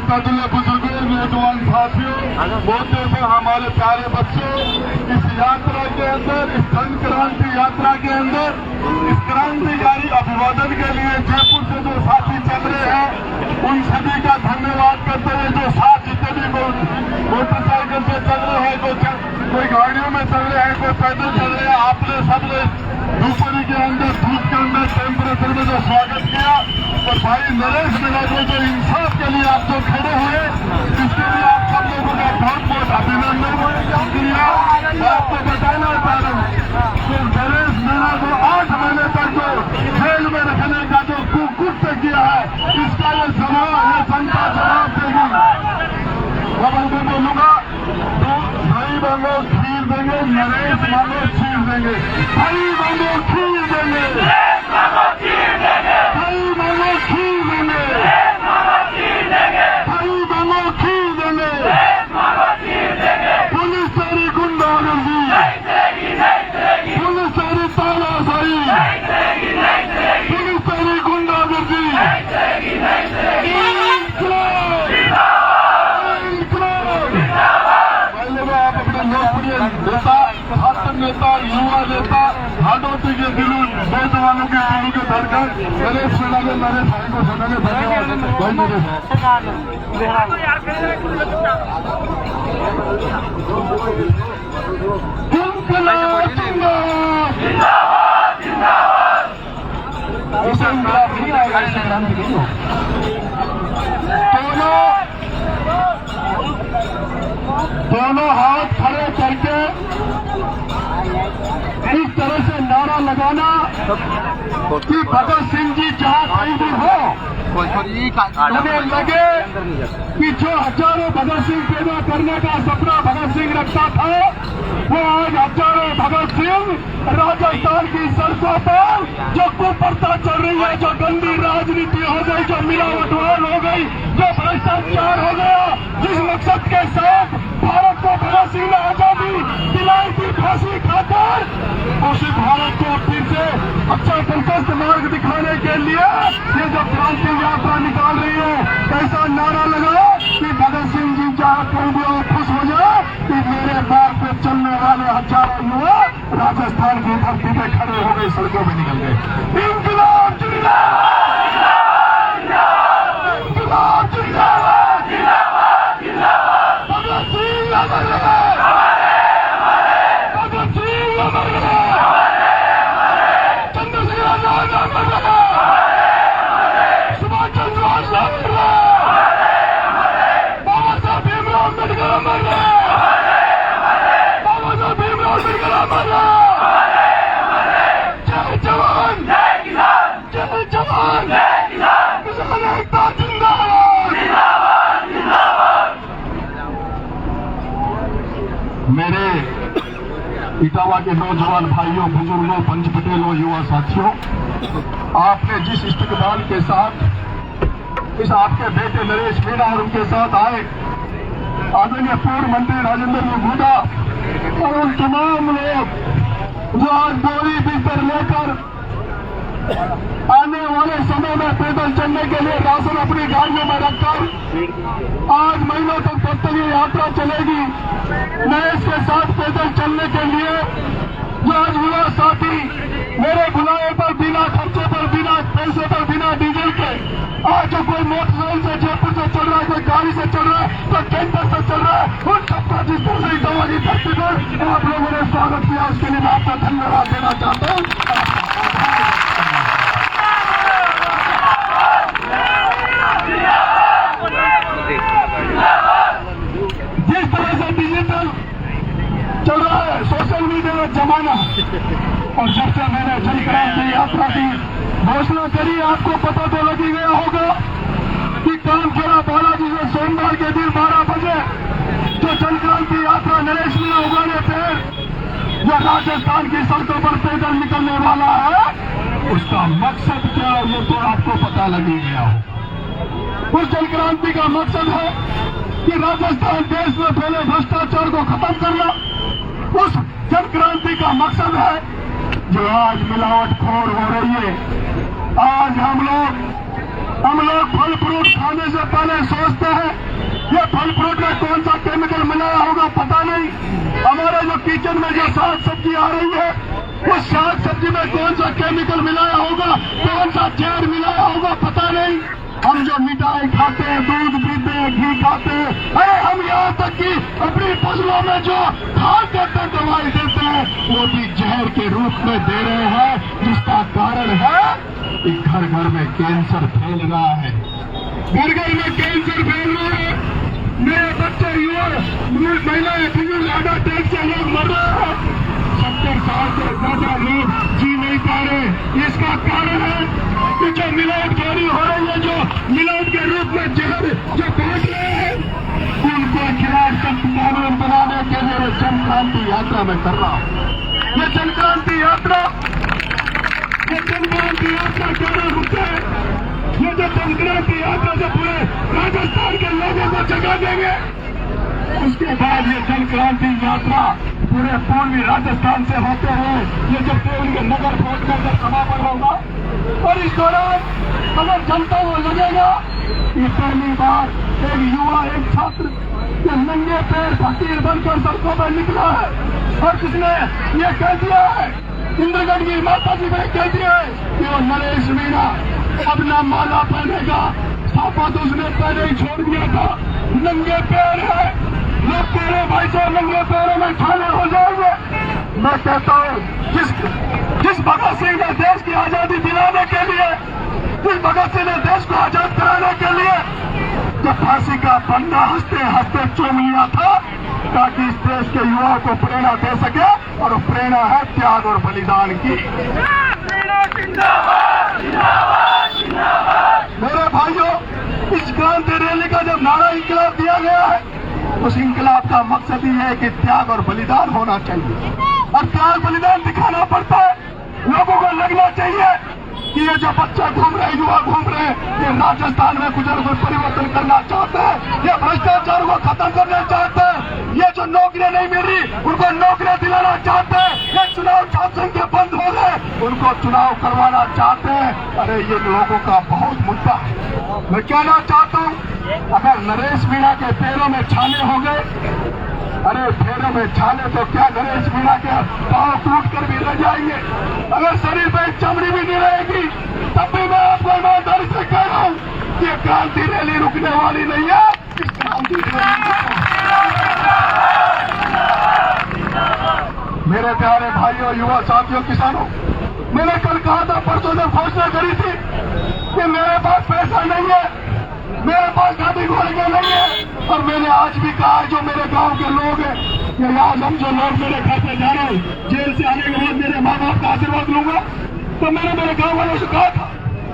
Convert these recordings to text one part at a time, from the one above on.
मुतअद्दिल बुजुर्गों, नौजवान साथियों, मोटे से हमारे प्यारे बच्चों, इस यात्रा के अंदर, इस जन क्रांति यात्रा के अंदर, इस क्रांतिकारी अभिवादन के लिए जयपुर से जो साथी चल रहे हैं, उन सभी का धन्यवाद करते हुए, जो साथ जितने भी मोटरसाइकिल से चल रहे हैं, कोई गाड़ियों में चल रहे हैं, कोई पैदल चल रहे हैं, आपने सबने दोपहरी के अंदर, धूप के अंदर, टेम्परेचर में जो स्वागत किया, और भाई नरेश मीणा को जो इंसाफ के लिए आप जो खड़े हुए, इसके लिए आप सब लोगों का बहुत बहुत अभिनंदन किया। मैं आपको बताना चाह रहा हूँ कि नरेश मीणा को 8 महीने तक जो जेल में रखने का जो कुकृत्य किया है, इसका ये जनता जवाब देगी। अब मैं बोलूंगा, तो भाई मांगो खीर देंगे, नरेश मांगो खीर देंगे, भाई मांगो खीर देंगे, भाई मांगो खीर देंगे, भाई मांगो खीर देंगे। पुलिस तेरी गुंडागर्दी, पुलिस तेरी तानाशाही, पुलिस तेरी गुंडागर्दी। नेता, छात्र नेता, युवा नेता, हाडोटी के दिलों, नौजवानों के दिलों के धड़कन, नरेश मीणा ने नरेश भाई को सुनाने धन्यवाद। भाई नरेश दोनों हाथ खड़े करके इस तरह से नारा लगाना कि भगत सिंह जी जहाँ कहीं भी हो, उन्हें लगे कि जो हजारों भगत सिंह पैदा करने का सपना भगत सिंह रखता था, वो आज हजारों भगत सिंह राजस्थान की सड़कों पर जो कुप्रथा चल रही है, जो गंदी राजनीति हो गई, जो मिलावटवार हो गई, जो भ्रष्टाचार हो गया, जिस मकसद के साथ भारत को भगत सिंह ने आजादी दिलाई थी फांसी खाकर, उसी भारत को फिर से अच्छा संतुष्ट मार्ग दिखाने के लिए ये जो क्रांति यात्रा निकाल रही है, कैसा नारा लगाओ कि भगत सिंह जी जहाँ कहीं भी और खुश हो जाए कि मेरे मार्ग पे चलने वाले हजारों युवा राजस्थान की धरती पे खड़े हो गए, सड़कों में निकल गए। इंकलाब जिंदाबाद, इंकलाब जिंदाबाद, भगत सिंह अमर रहे, भगत सिंह अमर रहे, चंद्रशेखर आजाद अमर रहे, सुभाष चंद्र बोस अमर रहे, बाबा साहब भीमराव अम्बेडकर अमर रहे, बाबा साहब भीमराव अम्बेडकर अमर रहे। जय जवान, जय किसान, जय जवान, जय किसान, किसान एकता जिंदाबाद, जिंदाबाद, जिंदाबाद। मेरे इटावा के नौजवान भाइयों, बुजुर्गों, पंचपटेलों, युवा साथियों, आपने जिस इस्तकबाल के साथ इस आपके बेटे नरेश मीणा और उनके साथ आए आदरणीय पूर्व मंत्री राजेंद्र गुदा और उन तमाम लोग जो आज बोरी बिस्तर लेकर आने वाले समय में पैदल चलने के लिए राशन अपनी गाड़ियों में रखकर आज महीनों तक ये यात्रा चलेगी, नरेश के साथ पैदल चलने के लिए जो आज युवा साथी मेरे बुलाए पर बिना खर्चे पर, बिना पैसे पर, बिना डीजल के आज जो कोई मोटरसाइकिल से जयपुर से चल रहा है, कोई गाड़ी से चल रहा है, कोई कैंपर से चल रहा है, उन सबका जिस तरह से दवा की धरती पर आप लोगों ने स्वागत किया, उसके लिए मैं आपका धन्यवाद देना चाहता हूँ। जिस तरह से डिजिटल चल रहा है, सोशल मीडिया का जमाना, और जब से मैंने जन क्रांति यात्रा की घोषणा करी, आपको पता तो लग ही गया होगा कि कामखेड़ा बालाजी से सोमवार के दिन 12 बजे जो जन क्रांति यात्रा नरेश मीणा उगाने पे जो राजस्थान की सड़कों पर पैदल निकलने वाला है, उसका मकसद क्या है ये तो आपको पता लग ही गया हो। उस जन क्रांति का मकसद है कि राजस्थान देश में फैले भ्रष्टाचार को खत्म करना। उस जन क्रांति का मकसद है जो आज मिलावटखोर हो रही है। आज हम लोग हम लोग फल फ्रूट खाने से पहले सोचते हैं ये फल फ्रूट में कौन सा केमिकल मिलाया होगा पता नहीं। हमारे जो किचन में जो साग सब्जी आ रही है उस साग सब्जी में कौन सा केमिकल मिलाया होगा, कौन सा जहर मिलाया होगा पता नहीं। हम जो मिठाई खाते हैं, दूध पीते हैं, घी खाते हैं, अरे हम यहाँ तक कि अपनी फसलों में जो खाद देते हैं, दवाई देते हैं, वो भी जहर के रूप में दे रहे हैं, जिसका कारण है कि घर घर में कैंसर फैल रहा है, घर घर में कैंसर फैल रहा है। मेरे बच्चे, युवा, महिलाएं, बुजुर्ग हार्ट अटैक से लोग मर रहे हैं। 70 साल से ज्यादा लोग जी नहीं पा रहे। इसका कारण है कि जो मिलावटखोरी हो रही है, जो मिलावट के रूप में जहर जो बांट रहे हैं, उनके खिलाफ सख्त कानून बनाने के लिए जन क्रांति यात्रा में कर रहा हूँ। ये जन क्रांति यात्रा क्या होता है? ये जो जन क्रांति यात्रा से पूरे राजस्थान के लोगों को जगा देंगे, उसके बाद ये जन क्रांति यात्रा पूरे पूर्वी राजस्थान से होते हुए ये जब देवरी के नगर कोर्ट में जब समापन होगा, और इस दौरान अगर जनता को लगेगा कि पहली बार एक युवा, एक छात्र ये नंगे पैर फकीर बनकर सड़कों पर निकला है, और जिसने ये कह दिया है, इंद्रगढ़ की माता जी ने कह दिया है कि वो नरेश मीणा अपना माला पहनेगा, सापा तो उसने पहले ही छोड़ दिया था, नंगे पैर है। लोग कह रहे भाई साहब नंगे पैरों में खाने हो जाएंगे। मैं कहता हूँ जिस भगत सिंह ने देश की आजादी दिलाने के लिए, जिस भगत सिंह ने देश को आजाद कराने के लिए जो फांसी का फंदा हंसते हंसते चूम लिया था, ताकि इस देश के युवाओं को प्रेरणा दे सके, और वो प्रेरणा है त्याग और बलिदान की। मेरे भाइयों, इस क्रांति रैली का जब नारा इंकलाब दिया गया है, उस इंकलाब का मकसद ही है कि त्याग और बलिदान होना चाहिए, और त्याग बलिदान दिखाना पड़ता है। लोगों को लगना चाहिए कि ये जो बच्चे घूम रहे, युवा घूम रहे हैं, ये राजस्थान में कुछ न कुछ परिवर्तन करना चाहते हैं, ये भ्रष्टाचार को खत्म करना चाहते हैं, ये जो नौकरियां नहीं मिल रही उनको नौकरियां दिलाना चाहते हैं, ये चुनाव छात्र के बंद हो गए उनको चुनाव करवाना चाहते हैं। अरे ये लोगों का बहुत मुद्दा है। मैं कहना चाहता हूँ, अगर नरेश मीणा के पैरों में छाले हो गए, अरे पैरों में छाले तो क्या नरेश मीणा के पांव टूट कर भी रह जाएंगे, अगर शरीर पे चमड़ी भी नहीं रहेगी, तब भी मैं आपको ईमानदारी से कह रहा हूँ कि क्रांति रैली रुकने वाली नहीं है। इस क्रांति रैली मेरे प्यारे भाइयों, युवा साथियों, किसानों, मैंने कल कहा था, परसों ने घोषणा करी थी कि मेरे पास पैसा नहीं है, मेरे पास गाड़ी घोड़े नहीं है, और मैंने आज भी कहा है जो मेरे गांव के लोग हैं, कि आज हम जो लोग मेरे घर पे जा रहे हैं, जेल से आने के बाद मेरे माँ बाप का आशीर्वाद लूंगा, तो मैंने मेरे गांव वालों से कहा था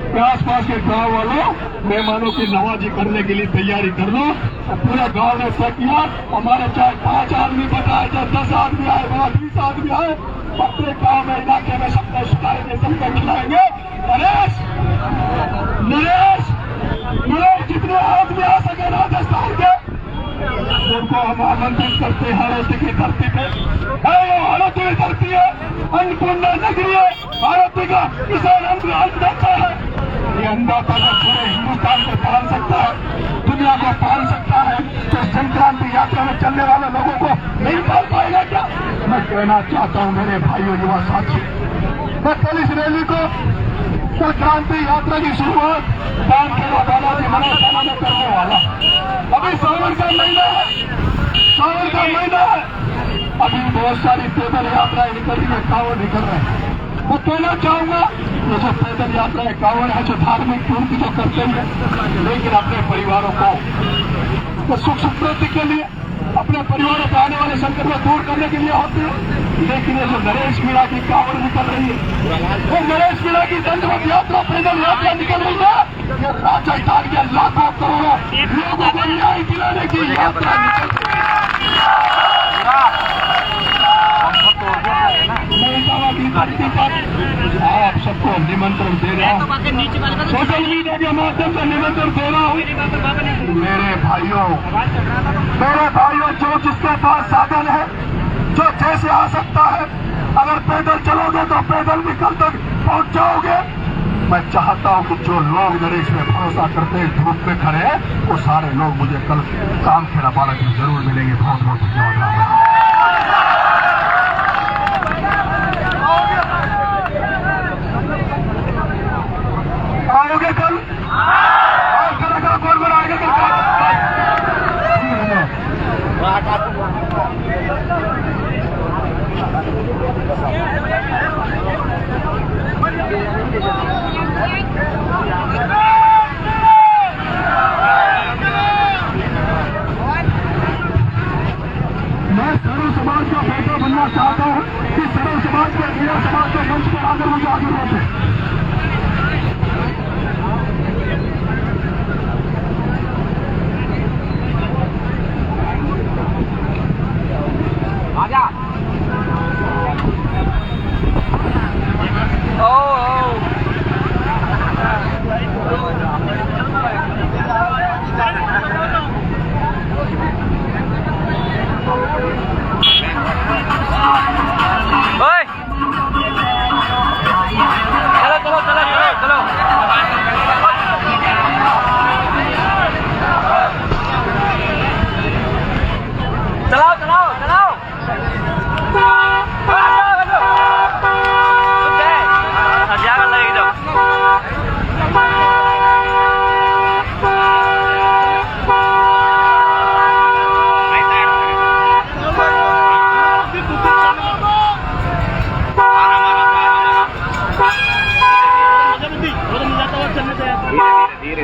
कि आसपास के गांव वालों मेहमानों की नवाजी करने के लिए तैयारी कर लो। पूरे गांव ने तय किया, हमारे चाहे 5 आदमी बताए, चाहे 10 आदमी आए, 20 आदमी आए, अपने गांव में, इलाके में सबको सुधारेंगे, सबको खिलाएंगे। नरेश जितने आदमी आ सके राजस्थान के, उनको हम आमंत्रित करते हैं हरौती की धरती पे। वो हरौती की धरती है, अन्नपूर्णा नगरी है, हरौती का किसान अन्नदाता है। ये अन्नदाता को पूरे हिंदुस्तान को पाल सकता है, दुनिया को पाल सकता है, तो जन क्रांति यात्रा में चलने वाले लोगों को नहीं पाल पाएगा क्या? मैं कहना चाहता हूँ मेरे भाइयों, युवा साथियों, मैं कल इस रैली को, कल क्रांति यात्रा की शुरुआत दानखेड़ा बालाजी मनोज थाना में करने वाला। अभी सावन का महीना है, सावन का महीना है, अभी बहुत सारी पैदल यात्राएं निकल रही है, कांवड़ निकल रहे हैं। मैं कहना चाहूंगा, ये जो पैदल यात्राएं, कांवड़ है, जो धार्मिक पूर्ति जो करते हैं, लेकिन अपने परिवारों को सुख समृद्धि के लिए, अपने परिवारों पर आने वाले संकट को दूर करने के लिए होते हैं। लेकिन ये जो नरेश मीणा की कांवड़ निकल रही है, वो नरेश मीणा की दंडवत यात्रा, पैदल यात्रा निकल रही है, ये राजस्थान के लाखों करोड़ों लोगों को न्याय दिलाने की यात्रा निकल रही है। आप सबको निमंत्रण दे रहा हूँ, सोशल मीडिया के माध्यम से निमंत्रण दे रहा हूँ। मेरे भाइयों, जो जिसके पास साधन है, जो जैसे आ सकता है, अगर पैदल चलोगे तो पैदल भी कल तक पहुंच जाओगे, मैं चाहता हूं कि जो लोग मेरे इसमें भरोसा करते हैं धूप में खड़े हैं वो सारे लोग मुझे कल काम खेड़ा बालक में जरूर मिलेंगे। बहुत बहुत धन्यवाद। आओगे कल? कौन बनाएगा कल? मैं सर्व समाज का बेटा बनना चाहता हूं कि सर्व समाज के मेरा समाज के मंच पर आकर मुझे आगे बढ़े। धीरे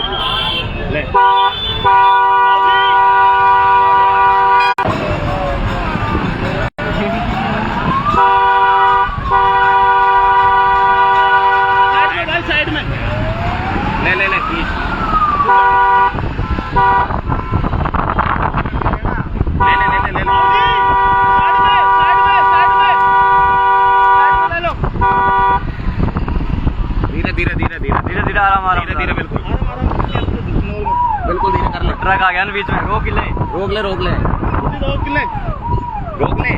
ले साइड में ले ले ले धीरे आराम आराम धीरे बिल्कुल बिल्कुल धीरे कर ले। ट्रक आ गया ना बीच में, रोक ले रोक ले रोक ले रोक ले रोक ले।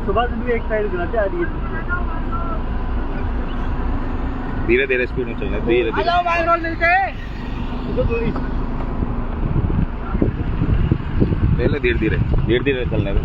सुबह से भी एक साइड गिराते आ रही है। धीरे धीरे स्पीड में चलना, धीरे धीरे ले धीरे धीरे चलने में।